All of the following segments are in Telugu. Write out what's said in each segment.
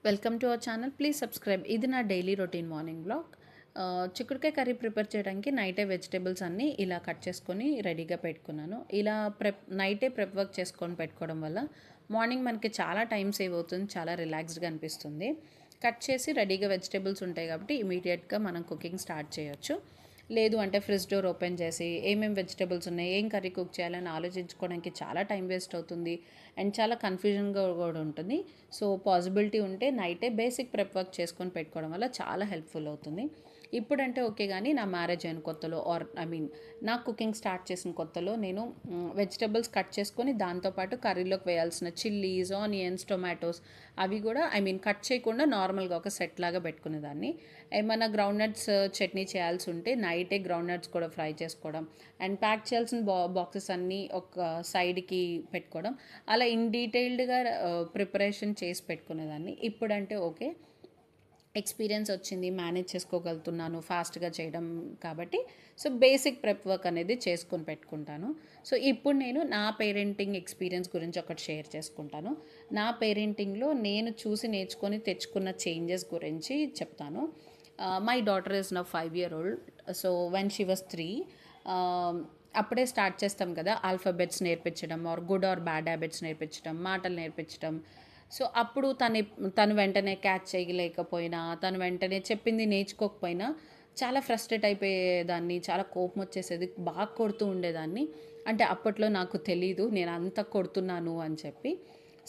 Welcome to our channel. Please subscribe. ఇది నా డైలీ రొటీన్ మార్నింగ్ బ్లాగ్. చిక్కుడుకాయ కర్రీ ప్రిపేర్ చేయడానికి నైటే వెజిటేబుల్స్ అన్నీ ఇలా కట్ చేసుకొని రెడీగా పెట్టుకున్నాను. ఇలా నైటే ప్రెప్ వర్క్ చేసుకొని పెట్టుకోవడం వల్ల మార్నింగ్ మనకి చాలా టైం సేవ్ అవుతుంది, చాలా రిలాక్స్డ్గా అనిపిస్తుంది. కట్ చేసి రెడీగా వెజిటేబుల్స్ ఉంటాయి కాబట్టి ఇమీడియట్గా మనం కుకింగ్ స్టార్ట్ చేయొచ్చు. లేదు అంటే ఫ్రిడ్జ్ డోర్ ఓపెన్ చేసి ఏమేమి వెజిటేబుల్స్ ఉన్నాయి, ఏం కర్రీ కుక్ చేయాలని ఆలోచించుకోవడానికి చాలా టైం వేస్ట్ అవుతుంది అండ్ చాలా కన్ఫ్యూజన్గా కూడా ఉంటుంది. సో పాసిబిలిటీ ఉంటే నైటే బేసిక్ ప్రెప్ వర్క్ చేసుకొని పెట్టుకోవడం వల్ల చాలా హెల్ప్ఫుల్ అవుతుంది. ఇప్పుడంటే ఓకే, కానీ నా మ్యారేజ్ అయిన కొత్తలో నా కుకింగ్ స్టార్ట్ చేసిన కొత్తలో నేను వెజిటబుల్స్ కట్ చేసుకొని దాంతోపాటు కర్రీలోకి వేయాల్సిన చిల్లీస్, ఆనియన్స్, టొమాటోస్ అవి కూడా కట్ చేయకుండా నార్మల్గా ఒక సెట్ లాగా పెట్టుకునేదాన్ని. ఏమైనా గ్రౌండ్నట్స్ చట్నీ చేయాల్సి ఉంటే నైటే గ్రౌండ్నట్స్ కూడా ఫ్రై చేసుకోవడం అండ్ ప్యాక్ చేయాల్సిన బాక్సెస్ అన్నీ ఒక సైడ్కి పెట్టుకోవడం, అలా ఇన్ డీటెయిల్డ్గా ప్రిపరేషన్ చేసి పెట్టుకునేదాన్ని. ఇప్పుడంటే ఓకే, ఎక్స్పీరియన్స్ వచ్చింది, మేనేజ్ చేసుకోగలుగుతున్నాను ఫాస్ట్గా చేయడం కాబట్టి సో బేసిక్ ప్రెప్ వర్క్ అనేది చేసుకొని పెట్టుకుంటాను. సో ఇప్పుడు నేను నా పేరెంటింగ్ ఎక్స్పీరియన్స్ గురించి ఒకటి షేర్ చేసుకుంటాను. నా పేరెంటింగ్లో నేను చూసి నేర్చుకొని తెచ్చుకున్న చేంజెస్ గురించి చెప్తాను. My daughter is now 5 years old. So when she was 3, అప్పుడే స్టార్ట్ చేస్తాం కదా ఆల్ఫాబెట్స్ నేర్పించడం, or good or bad habits నేర్పించడం, మాటలు నేర్పించడం. సో అప్పుడు తను వెంటనే క్యాచ్ చేయలేకపోయినా, తను వెంటనే చెప్పింది నేర్చుకోకపోయినా చాలా ఫ్రస్ట్రేట్ అయిపోయేదాన్ని, చాలా కోపం వచ్చేసేది, బాగా కొడుతూ ఉండేదాన్ని. అంటే అప్పట్లో నాకు తెలీదు నేను అంత కొడుతున్నాను అని చెప్పి.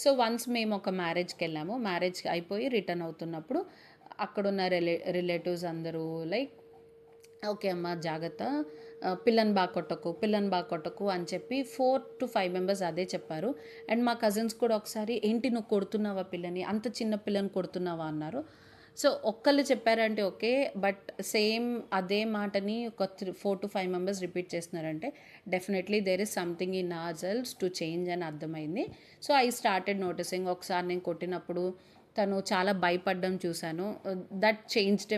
సో వన్స్ మేము ఒక మ్యారేజ్కి వెళ్ళాము. మ్యారేజ్ అయిపోయి రిటర్న్ అవుతున్నప్పుడు అక్కడున్న రిలేటివ్స్ అందరూ లైక్, ఓకే అమ్మ జాగ్రత్త, పిల్లని బాగా కొట్టకు, పిల్లని బాగా కొట్టకు అని చెప్పి 4 to 5 మెంబర్స్ అదే చెప్పారు. అండ్ మా కజిన్స్ కూడా ఒకసారి, ఏంటి నువ్వు కొడుతున్నావా పిల్లని, అంత చిన్న పిల్లని కొడుతున్నావా అన్నారు. సో ఒక్కళ్ళు చెప్పారంటే ఓకే, బట్ సేమ్ అదే మాటని ఒక 4 to 5 మెంబర్స్ రిపీట్ చేస్తున్నారంటే definitely there is something in ourselves to change అని అర్థమైంది. So I started noticing. ఒకసారి నేను కొట్టినప్పుడు తను చాలా భయపడ్డం చూశాను. That changed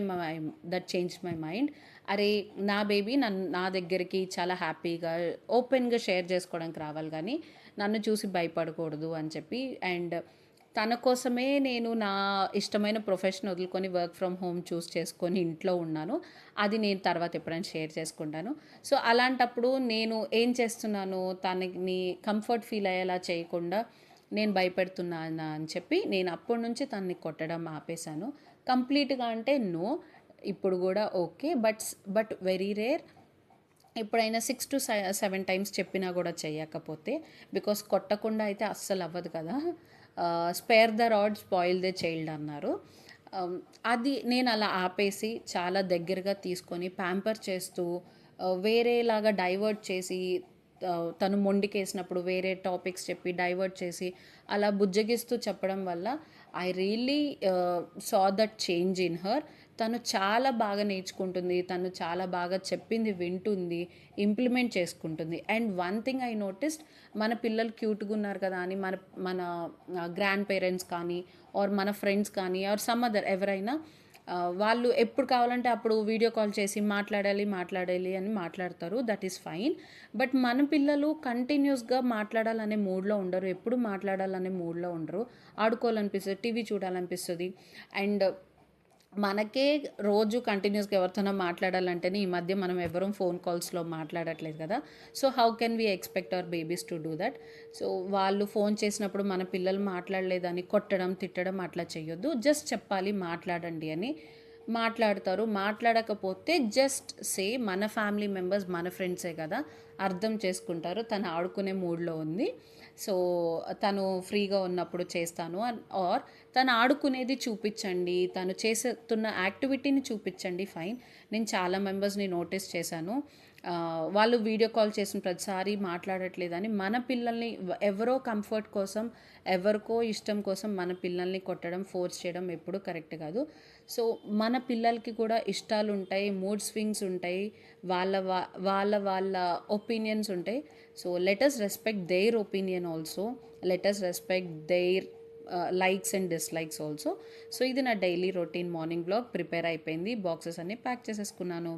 my mind. అరే, నా బేబీ నా దగ్గరికి చాలా హ్యాపీగా ఓపెన్గా షేర్ చేసుకోవడానికి రావాలి, కానీ నన్ను చూసి భయపడకూడదు అని చెప్పి. అండ్ తన కోసమే నేను నా ఇష్టమైన ప్రొఫెషన్ వదులుకొని వర్క్ ఫ్రమ్ హోమ్ చూస్ చేసుకొని ఇంట్లో ఉన్నాను. అది నేను తర్వాత ఎప్పుడైనా షేర్ చేసుకుంటాను. సో అలాంటప్పుడు నేను ఏం చేస్తున్నాను, తనని కంఫర్ట్ ఫీల్ అయ్యేలా చేయకుండా నేను భయపెడుతున్నాను అని చెప్పి నేను అప్పటి నుంచి తనని కొట్టడం ఆపేశాను. కంప్లీట్గా అంటే నో, ఇప్పుడు కూడా ఓకే, బట్ వెరీ రేర్. ఎప్పుడైనా 6 to 7 టైమ్స్ చెప్పినా కూడా చేయకపోతే, బికాస్ కొట్టకుండా అయితే అస్సలు అవ్వదు కదా. Spare the rod spoil the child అన్నారు. అది నేను అలా ఆపేసి చాలా దగ్గరగా తీసుకొని ప్యాంపర్ చేస్తూ వేరేలాగా డైవర్ట్ చేసి, తను మొండికేసినప్పుడు వేరే టాపిక్స్ చెప్పి డైవర్ట్ చేసి అలా బుజ్జగిస్తూ చెప్పడం వల్ల I really saw that change in her. తను చాలా బాగా నేర్చుకుంటుంది, తను చాలా బాగా చెప్పింది వింటుంది, ఇంప్లిమెంట్ చేసుకుంటుంది. And one thing I noticed, మన పిల్లలు క్యూట్గా ఉన్నారు కదా అని మన మన గ్రాండ్ పేరెంట్స్ కానీ ఆర్ మన ఫ్రెండ్స్ కానీ ఆర్ సమ్ అదర్ ఎవరైనా వాళ్ళు ఎప్పుడు కావాలంటే అప్పుడు వీడియో కాల్ చేసి మాట్లాడాలి అని మాట్లాడతారు. That is fine. బట్ మన పిల్లలు కంటిన్యూస్గా మాట్లాడాలనే మూడ్లో ఉండరు, ఎప్పుడు మాట్లాడాలనే మూడ్లో ఉండరు. ఆడుకోవాలనిపిస్తుంది, టీవీ చూడాలనిపిస్తుంది. అండ్ మనకే రోజు కంటిన్యూస్గా ఎవరితోనో మాట్లాడాలంటేనే, ఈ మధ్య మనం ఎవరూ ఫోన్ కాల్స్లో మాట్లాడట్లేదు కదా. So how can we expect our babies to do that? So వాళ్ళు ఫోన్ చేసినప్పుడు మన పిల్లలు మాట్లాడలేదని కొట్టడం, తిట్టడం అట్లా చేయొద్దు. జస్ట్ చెప్పాలి మాట్లాడండి అని. మాట్లాడతారు. మాట్లాడకపోతే జస్ట్ సే, మన ఫ్యామిలీ మెంబర్స్ మన ఫ్రెండ్సే కదా, అర్థం చేసుకుంటారు. తను ఆడుకునే మూడ్లో ఉంది, సో తను ఫ్రీగా ఉన్నప్పుడు చేస్తాను ఆర్ తను ఆడుకునేది చూపించండి, తను చేస్తున్న యాక్టివిటీని చూపించండి, ఫైన్. నేను చాలా మెంబర్స్ని నోటీస్ చేశాను, వాళ్ళు వీడియో కాల్ చేసిన ప్రతిసారి మాట్లాడట్లేదని. మన పిల్లల్ని ఎవరో కంఫర్ట్ కోసం, ఎవరికో ఇష్టం కోసం మన పిల్లల్ని కొట్టడం, ఫోర్స్ చేయడం ఎప్పుడూ కరెక్ట్ కాదు. సో మన పిల్లలకి కూడా ఇష్టాలు ఉంటాయి, మూడ్ స్వింగ్స్ ఉంటాయి, వాళ్ళ వాళ్ళ వాళ్ళ ఒపీనియన్స్ ఉంటాయి. So let us respect their opinion also, let us respect their likes and dislikes also. So ఇది నా daily routine morning blog prepare అయిపోయింది. బాక్సెస్ అన్నీ ప్యాక్ చేసేసుకున్నాను.